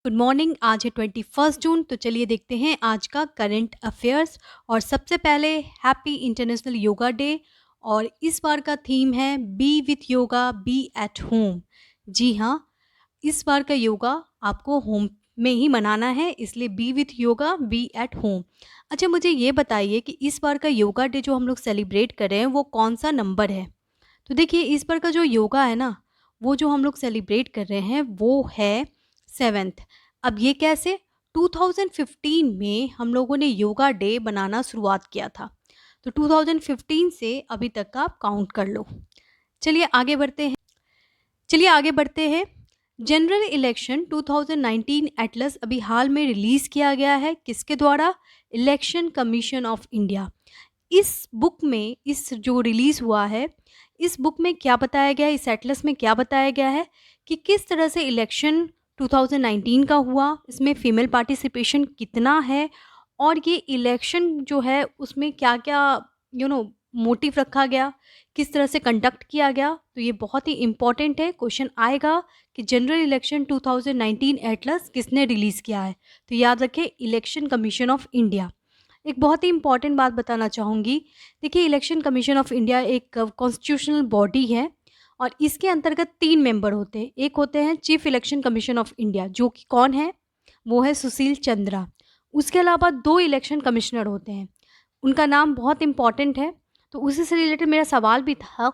Good morning. आज है 21 जून। तो चलिए देखते हैं आज का करंट अफेयर्स। और सबसे पहले हैप्पी इंटरनेशनल योगा डे। और इस बार का थीम है be with yoga be at home. जी हाँ, इस बार का योगा आपको होम में ही मनाना है, इसलिए be with yoga be at home. अच्छा, मुझे ये बताइए कि इस बार का योगा डे जो हम लोग सेलिब्रेट कर रहे हैं वो कौन सा नंबर है। तो देखिए, इस बार का जो योगा है ना, वो जो हम लोग सेलिब्रेट कर रहे हैं वो है 7th। अब ये कैसे? 2015 में हम लोगों ने योगा डे बनाना शुरुआत किया था। तो 2015 से अभी तक का आप काउंट कर लो। चलिए आगे बढ़ते हैं। जनरल इलेक्शन 2019 एटलस अभी हाल में रिलीज़ किया गया है। किसके द्वारा? Election commission of India. इस बुक में, इस जो रिलीज़ हुआ है, इस बुक में क्या बताया गया है, इस एटलस में क्या बताया गया है कि किस तरह से इलेक्शन 2019 का हुआ, इसमें फ़ीमेल पार्टिसिपेशन कितना है, और ये इलेक्शन जो है उसमें क्या-क्या मोटिव रखा गया, किस तरह से कंडक्ट किया गया। तो ये बहुत ही इम्पोर्टेंट है, क्वेश्चन आएगा कि जनरल इलेक्शन 2019 एटलस किसने रिलीज़ किया है। तो याद रखें, इलेक्शन कमीशन ऑफ इंडिया। एक बहुत ही इंपॉर्टेंट बात बताना चाहूँगी। देखिए, इलेक्शन कमीशन ऑफ इंडिया एक कॉन्स्टिट्यूशनल बॉडी है और इसके अंतर्गत 3 मेंबर होते हैं। एक होते हैं chief election commission of India, जो कि कौन है? वो है सुशील चंद्रा। उसके अलावा 2 इलेक्शन कमिश्नर होते हैं, उनका नाम बहुत इम्पॉर्टेंट है। तो उसी से रिलेटेड मेरा सवाल भी था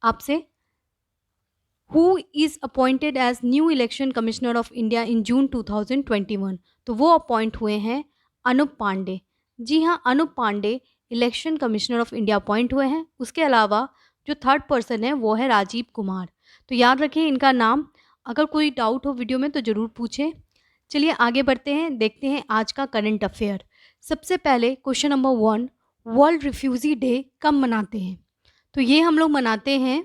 आपसे। Who is appointed as new election commissioner of India in June 2021? तो वो अपॉइंट हुए हैं अनुप पांडे। जी हाँ, Anup Pandey election commissioner of India appoint हुए हैं। उसके अलावा जो थर्ड पर्सन है वो है राजीव कुमार। तो याद रखिए इनका नाम। अगर कोई डाउट हो वीडियो में तो ज़रूर पूछें। चलिए आगे बढ़ते हैं, देखते हैं आज का करंट अफेयर। सबसे पहले question number 1, world refugee day कब मनाते हैं? तो ये हम लोग मनाते हैं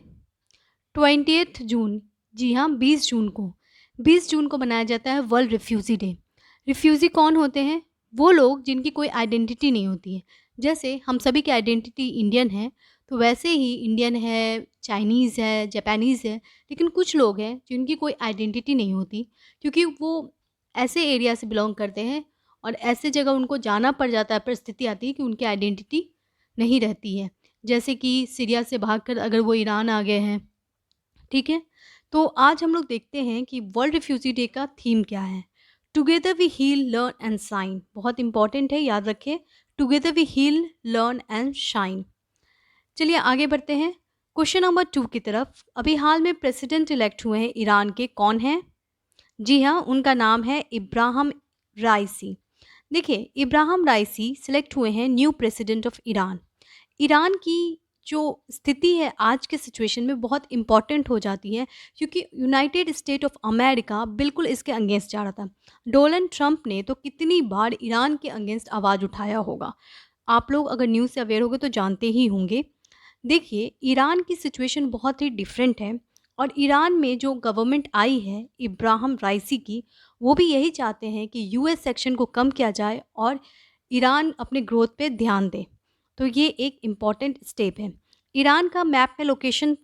20th जून। जी हाँ, 20 जून को। 20 जून को मनाया जाता है वर्ल्ड रिफ्यूज़ी डे। रिफ्यूज़ी कौन होते हैं? वो लोग जिनकी कोई आइडेंटिटी नहीं होती है। जैसे हम सभी की आइडेंटिटी इंडियन है, तो वैसे ही इंडियन है, चाइनीज़ है, जापानीज़ है, लेकिन कुछ लोग हैं जिनकी कोई आइडेंटिटी नहीं होती, क्योंकि वो ऐसे एरिया से बिलॉन्ग करते हैं और ऐसे जगह उनको जाना पड़ जाता है, परिस्थिति आती है कि उनकी आइडेंटिटी नहीं रहती है। जैसे कि सीरिया से भागकर अगर वो ईरान आ गए हैं, ठीक है? तो आज हम लोग देखते हैं कि वर्ल्ड रिफ्यूजी डे का थीम क्या है। Together we heal, learn and shine. बहुत इंपॉर्टेंट है, याद रखें। Together we heal, learn and shine. चलिए आगे बढ़ते हैं क्वेश्चन नंबर 2 की तरफ। अभी हाल में प्रेसिडेंट इलेक्ट हुए हैं ईरान के, कौन हैं? जी हाँ, उनका नाम है इब्राहिम राइसी। देखिए, इब्राहिम राइसी सिलेक्ट हुए हैं new president of Iran. Iran की जो स्थिति है आज के सिचुएशन में बहुत इम्पॉर्टेंट हो जाती है, क्योंकि यूनाइटेड स्टेट ऑफ अमेरिका बिल्कुल इसके अगेंस्ट जा रहा था। डोनाल्ड ट्रंप ने तो कितनी बार ईरान के अगेंस्ट आवाज़ उठाया होगा। आप लोग अगर न्यूज़ से अवेयर होंगे तो जानते ही होंगे। देखिए, ईरान की सिचुएशन बहुत ही डिफरेंट है और ईरान में जो गवर्नमेंट आई है इब्राहिम राइसी की, वो भी यही चाहते हैं कि यूएस सेक्शन को कम किया जाए और ईरान अपने ग्रोथ पे ध्यान दे। तो ये एक इम्पॉर्टेंट स्टेप है। ईरान का मैप में लोकेशन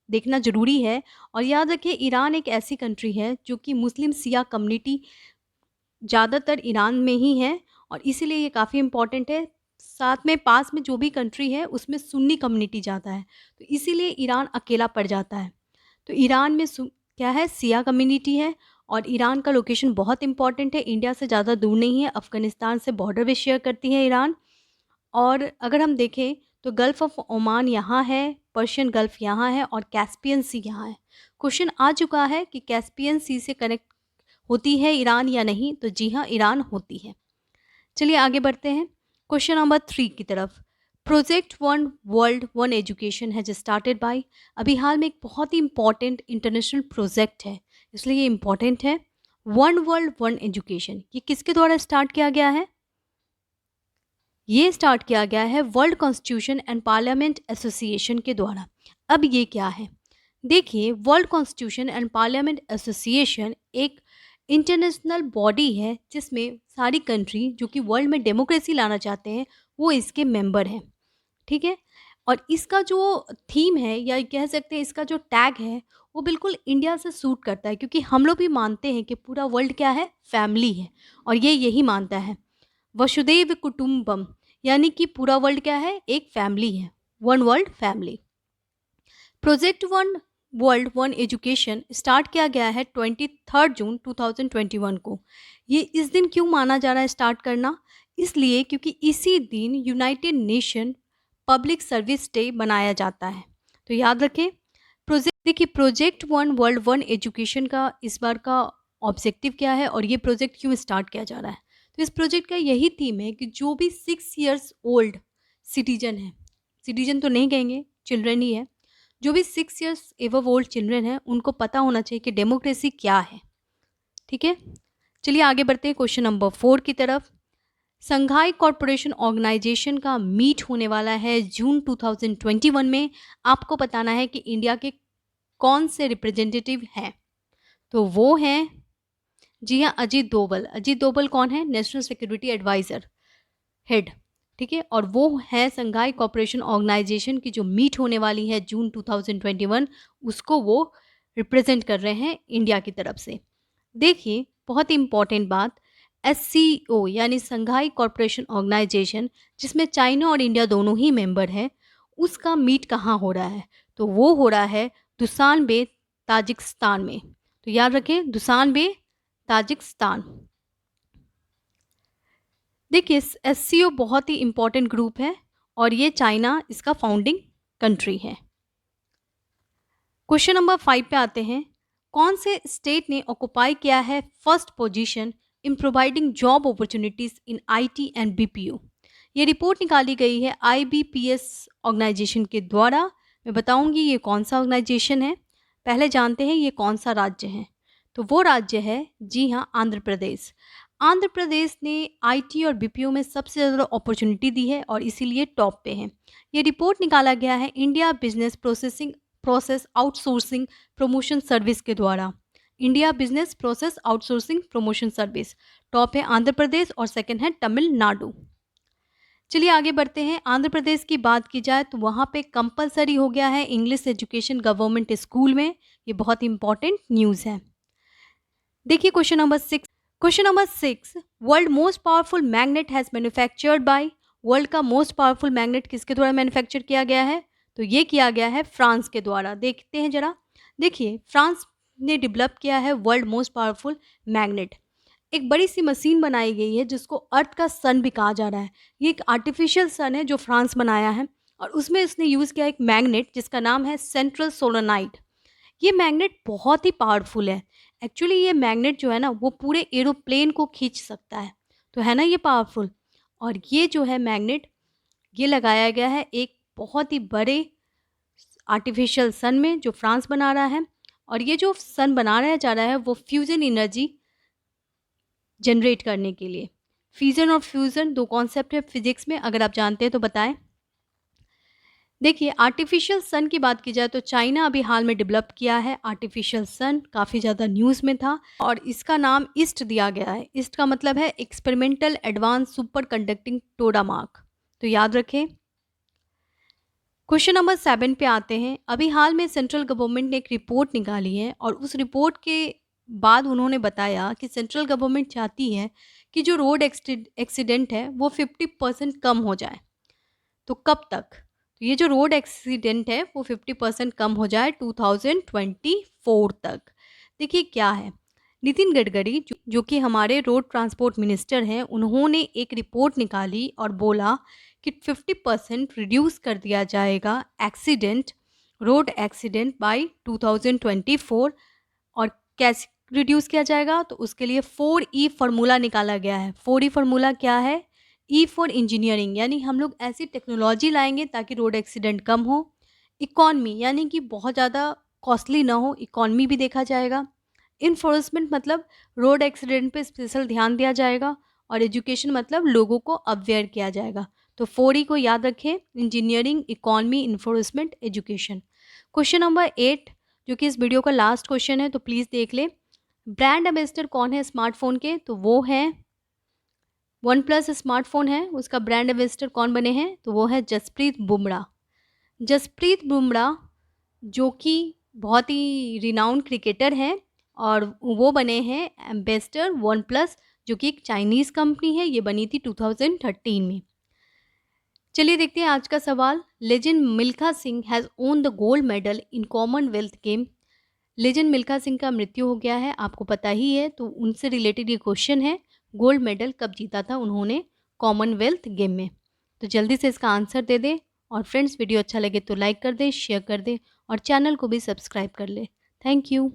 देखना ज़रूरी है। और याद रखिए, ईरान एक ऐसी कंट्री है जो कि मुस्लिम सिया कम्युनिटी ज़्यादातर ईरान में ही है और इसीलिए ये काफ़ी इम्पॉर्टेंट है। साथ में पास में जो भी कंट्री है उसमें सुन्नी कम्युनिटी ज़्यादा है, तो इसीलिए ईरान अकेला पड़ जाता है। तो ईरान में क्या है, सिया कम्युनिटी है। और ईरान का लोकेशन बहुत इंपॉर्टेंट है, इंडिया से ज़्यादा दूर नहीं है, अफ़गानिस्तान से बॉर्डर भी शेयर करती है ईरान। और अगर हम देखें तो गल्फ़ ऑफ ओमान यहाँ है, पर्शियन गल्फ़ यहाँ है और कैस्पियन सी यहाँ है। क्वेश्चन आ चुका है कि कैस्पियन सी से कनेक्ट होती है ईरान या नहीं? तो जी हाँ, ईरान होती है। चलिए आगे बढ़ते हैं क्वेश्चन नंबर 3 की तरफ। Project one world one education है जो स्टार्टेड बाय। अभी हाल में एक बहुत ही इंपॉर्टेंट इंटरनेशनल प्रोजेक्ट है, इसलिए ये इम्पॉर्टेंट है। वन वर्ल्ड वन एजुकेशन, ये किसके द्वारा स्टार्ट किया गया है? ये स्टार्ट किया गया है world constitution and parliament association के द्वारा। अब ये क्या है? देखिए, world constitution and parliament association एक इंटरनेशनल बॉडी है जिसमें सारी कंट्री जो कि वर्ल्ड में डेमोक्रेसी लाना चाहते हैं वो इसके मेंबर हैं, ठीक है? और इसका जो थीम है या कह सकते हैं इसका जो टैग है वो बिल्कुल इंडिया से सूट करता है, क्योंकि हम लोग भी मानते हैं कि पूरा वर्ल्ड क्या है, फैमिली है। और ये यही मानता है, वसुदेव कुटुंबम, यानी कि पूरा वर्ल्ड क्या है, एक फैमिली है, one world family. Project one world one education start किया गया है 23 जून 2021 को। ये इस दिन क्यों माना जा रहा है स्टार्ट करना, इसलिए क्योंकि इसी दिन United nation public service day मनाया जाता है। तो याद रखें, project one world one education का इस बार का ऑब्जेक्टिव क्या है और ये प्रोजेक्ट क्यों स्टार्ट किया जा रहा है। तो इस प्रोजेक्ट का यही थीम है कि जो भी 6 years ओल्ड सिटीजन है, सिटीजन तो नहीं कहेंगे, चिल्ड्रन ही है, जो भी 6 years एवव ओल्ड चिल्ड्रन है उनको पता होना चाहिए कि डेमोक्रेसी क्या है। ठीक है, चलिए आगे बढ़ते हैं क्वेश्चन नंबर 4 की तरफ। संघाई कॉरपोरेशन ऑर्गेनाइजेशन का मीट होने वाला है जून 2021 में। आपको बताना है कि इंडिया के कौन से रिप्रेजेंटेटिव हैं। तो वो हैं, जी हाँ, अजीत डोभाल। अजीत डोभाल कौन है, नेशनल सिक्योरिटी एडवाइज़र हेड। ठीक है, और वो है संघाई कॉरपोरेशन ऑर्गेनाइजेशन की जो मीट होने वाली है जून 2021, उसको वो रिप्रेजेंट कर रहे हैं इंडिया की तरफ से। देखिए बहुत इंपॉर्टेंट बात, SCO यानी संघाई कॉरपोरेशन ऑर्गेनाइजेशन, जिसमें चाइना और इंडिया दोनों ही मेंबर हैं, उसका मीट कहाँ हो रहा है, तो वो हो रहा है दुशानबे, ताजिकिस्तान में। तो याद रखें, दुशानबे, ताजिकिस्तान। देखिए SCO बहुत ही इम्पोर्टेंट ग्रुप है और ये चाइना इसका फाउंडिंग कंट्री है। क्वेश्चन नंबर 5 पे आते हैं। कौन से स्टेट ने ऑक्युपाई किया है first position in providing job opportunities in IT and BPO। ये रिपोर्ट निकाली गई है IBPS ऑर्गेनाइजेशन के द्वारा। मैं बताऊंगी ये कौन सा ऑर्गेनाइजेशन है। पहले जानते हैं ये कौन सा राज्य है। तो वो राज्य है, जी हाँ, आंध्र प्रदेश। आंध्र प्रदेश ने IT और BPO में सबसे ज़्यादा अपॉर्चुनिटी दी है और इसीलिए टॉप पे है। ये रिपोर्ट निकाला गया है India business process outsourcing promotion service के द्वारा। India business process outsourcing promotion service. Top है आंध्र प्रदेश और सेकंड है तमिलनाडु। चलिए आगे बढ़ते हैं। आंध्र प्रदेश की बात की जाए तो वहाँ पे कंपलसरी हो गया है इंग्लिश एजुकेशन गवर्नमेंट स्कूल में। ये बहुत इंपॉर्टेंट न्यूज़ है। देखिए question number 6, world most powerful magnet has manufactured by. World का मोस्ट पावरफुल मैग्नेट किसके द्वारा मैन्युफैक्चर किया गया है, तो ये किया गया है फ्रांस के द्वारा। देखते हैं जरा। देखिए फ्रांस ने डेवलप किया है वर्ल्ड मोस्ट पावरफुल मैग्नेट। एक बड़ी सी मशीन बनाई गई है जिसको अर्थ का सन भी कहा जा रहा है। ये एक आर्टिफिशियल सन है जो फ्रांस बनाया है और उसमें उसने यूज़ किया एक मैग्नेट जिसका नाम है सेंट्रल सोलोनाइट। ये मैग्नेट बहुत ही पावरफुल है। एक्चुअली ये मैग्नेट जो है ना वो पूरे एरोप्लेन को खींच सकता है। तो है ना ये पावरफुल। और ये जो है मैग्नेट, ये लगाया गया है एक बहुत ही बड़े आर्टिफिशियल सन में जो फ्रांस बना रहा है। और ये जो सन बनाया जा रहा है वो फ्यूज़न एनर्जी जनरेट करने के लिए। फ्यूज़न और फ्यूज़न दो कॉन्सेप्ट है फिजिक्स में, अगर आप जानते हैं तो बताएं। देखिए आर्टिफिशियल सन की बात की जाए तो चाइना अभी हाल में डेवलप किया है आर्टिफिशियल सन, काफ़ी ज़्यादा न्यूज़ में था और इसका नाम ईस्ट दिया गया है। ईस्ट का मतलब है एक्सपेरिमेंटल एडवांस सुपर कंडक्टिंग टोडामार्क। तो याद रखें। क्वेश्चन नंबर 7 पे आते हैं। अभी हाल में सेंट्रल गवर्नमेंट ने एक रिपोर्ट निकाली है और उस रिपोर्ट के बाद उन्होंने बताया कि सेंट्रल गवर्नमेंट चाहती है कि जो रोड एक्सीडेंट है वो 50% कम हो जाए। तो कब तक, तो ये जो रोड एक्सीडेंट है वो 50% कम हो जाए 2024 तक। देखिए क्या है, नितिन गडकरी जो कि हमारे रोड ट्रांसपोर्ट मिनिस्टर हैं, उन्होंने एक रिपोर्ट निकाली और बोला कि 50% रिड्यूस कर दिया जाएगा एक्सीडेंट, रोड एक्सीडेंट बाय 2024। और कैसे रिड्यूस किया जाएगा, तो उसके लिए 4E फार्मूला निकाला गया है। 4E फार्मूला क्या है, E फॉर इंजीनियरिंग, यानी हम लोग ऐसी टेक्नोलॉजी लाएंगे ताकि रोड एक्सीडेंट कम हो। इकॉनमी, यानी कि बहुत ज़्यादा कॉस्टली ना हो, इकॉनमी भी देखा जाएगा। इन्फोर्समेंट मतलब रोड एक्सीडेंट पे स्पेशल ध्यान दिया जाएगा। और एजुकेशन मतलब लोगों को अवेयर किया जाएगा। तो 4E को याद रखें, engineering, economy, enforcement, education. Question number 8 जो कि इस वीडियो का लास्ट क्वेश्चन है, तो प्लीज़ देख ले। ब्रांड एम्बेसडर कौन है स्मार्टफोन के, तो वो है वन प्लस स्मार्टफोन है, उसका ब्रांड एम्बेसडर कौन बने हैं, तो वो है जसप्रीत बुमराह। जसप्रीत बुमराह जो कि बहुत ही रिनाउंड क्रिकेटर हैं और वो बने हैं एम्बेसडर वन प्लस, जो कि एक चाइनीज़ कंपनी है। ये बनी थी 2013 में। चलिए देखते हैं आज का सवाल। Legend Milkha Singh has own the gold medal in Commonwealth game. Legend Milkha Singh का मृत्यु हो गया है, आपको पता ही है, तो उनसे रिलेटेड ये क्वेश्चन है, गोल्ड मेडल कब जीता था उन्होंने कॉमनवेल्थ गेम में। तो जल्दी से इसका आंसर दे दें और फ्रेंड्स वीडियो अच्छा लगे तो लाइक कर दें, शेयर कर दें और चैनल को भी सब्सक्राइब कर लें। Thank you.